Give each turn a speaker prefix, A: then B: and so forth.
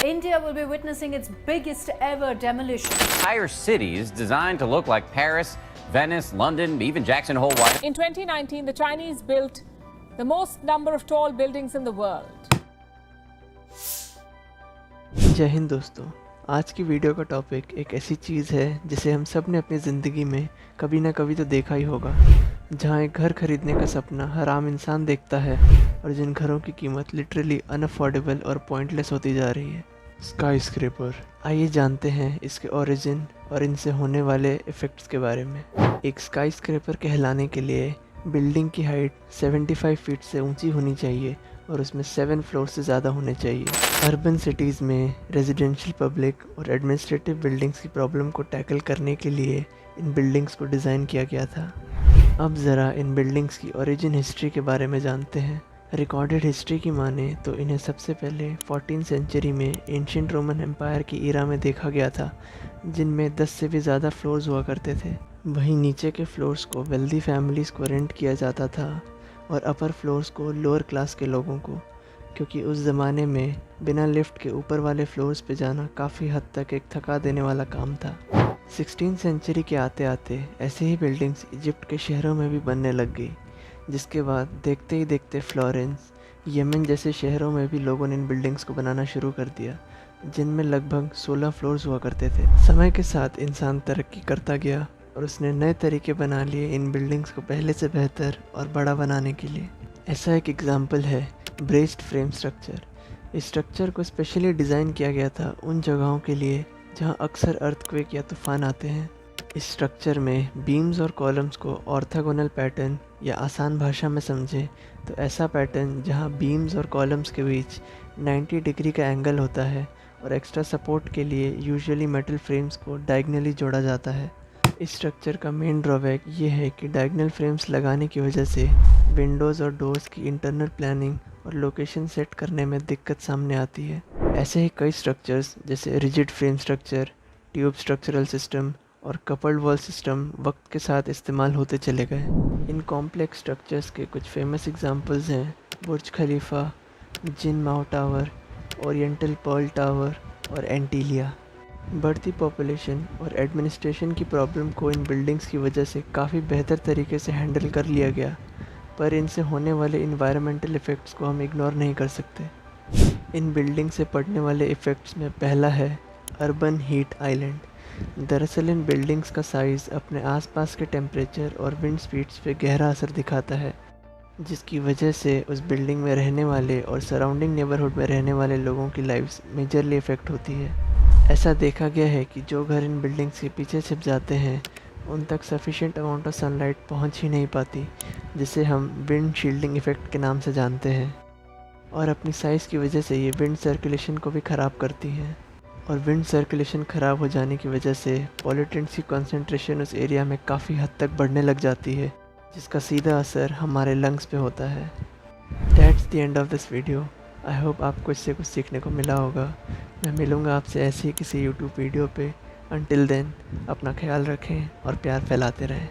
A: India will be witnessing its biggest ever demolition.
B: Entire cities designed to look like Paris, Venice, London, even Jackson Hole, Wyoming.
C: In 2019, the Chinese built the most number of tall buildings in the world.
D: जय हिंद दोस्तों, आज की video का topic एक ऐसी चीज़ है जिसे हम सब ने अपनी ज़िंदगी में कभी ना कभी तो देखा ही होगा, जहाँ एक घर खरीदने का सपना हर आम इंसान देखता है और जिन घरों की कीमत लिटरली अनअफोर्डेबल और पॉइंटलेस होती जा रही है, स्काई स्क्रैपर। आइए जानते हैं इसके ओरिजिन और इनसे होने वाले इफ़ेक्ट्स के बारे में। एक स्काई स्क्रैपर कहलाने के लिए बिल्डिंग की हाइट 75 फीट से ऊंची होनी चाहिए और उसमें 7 फ्लोर से ज़्यादा होने चाहिए। अर्बन सिटीज़ में रेजिडेंशियल, पब्लिक और एडमिनिस्ट्रेटिव बिल्डिंग्स की प्रॉब्लम को टैकल करने के लिए इन बिल्डिंग्स को डिज़ाइन किया गया था। अब ज़रा इन बिल्डिंग्स की ओरिजिन हिस्ट्री के बारे में जानते हैं। रिकॉर्डेड हिस्ट्री की माने तो इन्हें सबसे पहले 14th सेंचुरी में एंशिएंट रोमन एम्पायर की ईरा में देखा गया था, जिनमें 10 से भी ज़्यादा फ्लोर्स हुआ करते थे। वहीं नीचे के फ्लोर्स को वेल्दी फैमिलीज़ को रेंट किया जाता था और अपर फ्लोर्स को लोअर क्लास के लोगों को, क्योंकि उस ज़माने में बिना लिफ्ट के ऊपर वाले फ्लोर्स पे जाना काफ़ी हद तक एक थका देने वाला काम था। 16th सेंचुरी के आते आते ऐसे ही बिल्डिंग्स इजिप्ट के शहरों में भी बनने लग गई, जिसके बाद देखते ही देखते फ्लोरेंस, यमन जैसे शहरों में भी लोगों ने इन बिल्डिंग्स को बनाना शुरू कर दिया, जिनमें लगभग 16 फ्लोर्स हुआ करते थे। समय के साथ इंसान तरक्की करता गया और उसने नए तरीके बना लिए इन बिल्डिंग्स को पहले से बेहतर और बड़ा बनाने के लिए। ऐसा एक एग्जाम्पल है ब्रेस्ड फ्रेम स्ट्रक्चर। इस स्ट्रक्चर को स्पेशली डिज़ाइन किया गया था उन जगहों के लिए जहां अक्सर अर्थक्वेक या तूफान आते हैं। इस स्ट्रक्चर में बीम्स और कॉलम्स को ऑर्थोगोनल पैटर्न, या आसान भाषा में समझें तो ऐसा पैटर्न जहां बीम्स और कॉलम्स के बीच 90 डिग्री का एंगल होता है और एक्स्ट्रा सपोर्ट के लिए यूजुअली मेटल फ्रेम्स को डायगनली जोड़ा जाता है। इस स्ट्रक्चर का मेन ड्रॉबैक ये है कि डायगनल फ्रेम्स लगाने की वजह से विंडोज़ और डोर्स की इंटरनल प्लानिंग और लोकेशन सेट करने में दिक्कत सामने आती है। ऐसे ही कई स्ट्रक्चर्स जैसे rigid frame structure, tube structural system और कपल्ड वॉल सिस्टम वक्त के साथ इस्तेमाल होते चले गए। इन कॉम्प्लेक्स स्ट्रक्चर्स के कुछ फेमस एग्जांपल्स हैं बुर्ज खलीफा, जिन माओ टावर, ओरिएंटल पर्ल टावर और एंटीलिया। बढ़ती पॉपुलेशन और एडमिनिस्ट्रेशन की प्रॉब्लम को इन बिल्डिंग्स की वजह से काफ़ी बेहतर तरीके से हैंडल कर लिया गया, पर इनसे होने वाले इन्वायरमेंटल इफ़ेक्ट्स को हम इग्नोर नहीं कर सकते। इन बिल्डिंग से पड़ने वाले इफ़ेक्ट्स में पहला है अर्बन हीट आइलैंड। दरअसल इन बिल्डिंग्स का साइज़ अपने आसपास के टेम्परेचर और विंड स्पीड्स पे गहरा असर दिखाता है, जिसकी वजह से उस बिल्डिंग में रहने वाले और सराउंडिंग नेबरहुड में रहने वाले लोगों की लाइफ्स मेजरली इफ़ेक्ट होती है। ऐसा देखा गया है कि जो घर इन बिल्डिंग्स के पीछे छिप जाते हैं उन तक सफिशिएंट अमाउंट ऑफ सनलाइट पहुंच ही नहीं पाती, जिसे हम विंड शील्डिंग इफ़ेक्ट के नाम से जानते हैं। और अपनी साइज़ की वजह से ये विंड सर्कुलेशन को भी ख़राब करती हैं, और विंड सर्कुलेशन ख़राब हो जाने की वजह से पॉल्यूटेंट्स की कॉन्सेंट्रेशन उस एरिया में काफ़ी हद तक बढ़ने लग जाती है, जिसका सीधा असर हमारे लंग्स पे होता है। That's the end of this video. I hope आपको इससे कुछ सीखने को मिला होगा। मैं मिलूँगा आपसे ऐसे ही किसी यूट्यूब वीडियो पे। अंटिल देन अपना ख्याल रखें और प्यार फैलाते रहें।